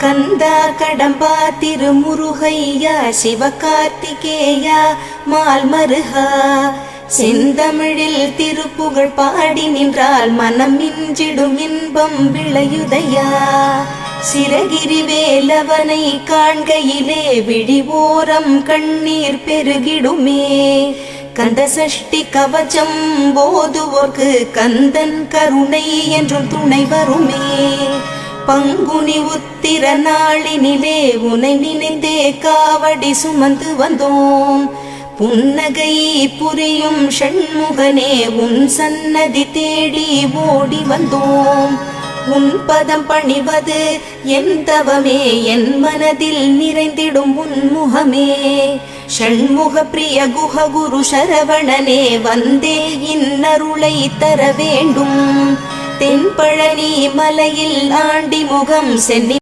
கந்தா கடம்பா திருமுருகையா சிவகார்த்திகேயா மால்மருகா செந்தமிழில் திருப்புகழ் பாடி நின்றால் மனம் மிஞ்சிடும் இன்பம் விளையுதையா. சிரகிரி வேலவனை காண்கையிலே விழிவோரம் கண்ணீர் பெருகிடுமே. கந்த சஷ்டி கவச்சம் போதுவோர்க்கு கந்தன் கருணை என்றும் துணை வருமே. பங்குனி உத்திர நாளினிலே உனை நினைந்தே காவடி சுமந்து வந்தோம். புன்னகை புரியும் ஷண்முகனே உன் சன்னதி தேடி ஓடி வந்தோம். உன் பதம் பணிவது என் தவமே, என் மனதில் நிறைந்திடும் உன்முகமே. ஷண்முக பிரிய குஹ குரு சரவணனே வந்தே இன்னருளை தர வேண்டும். தென்பழனி மலையில் ஆண்டி முகம் சென்னி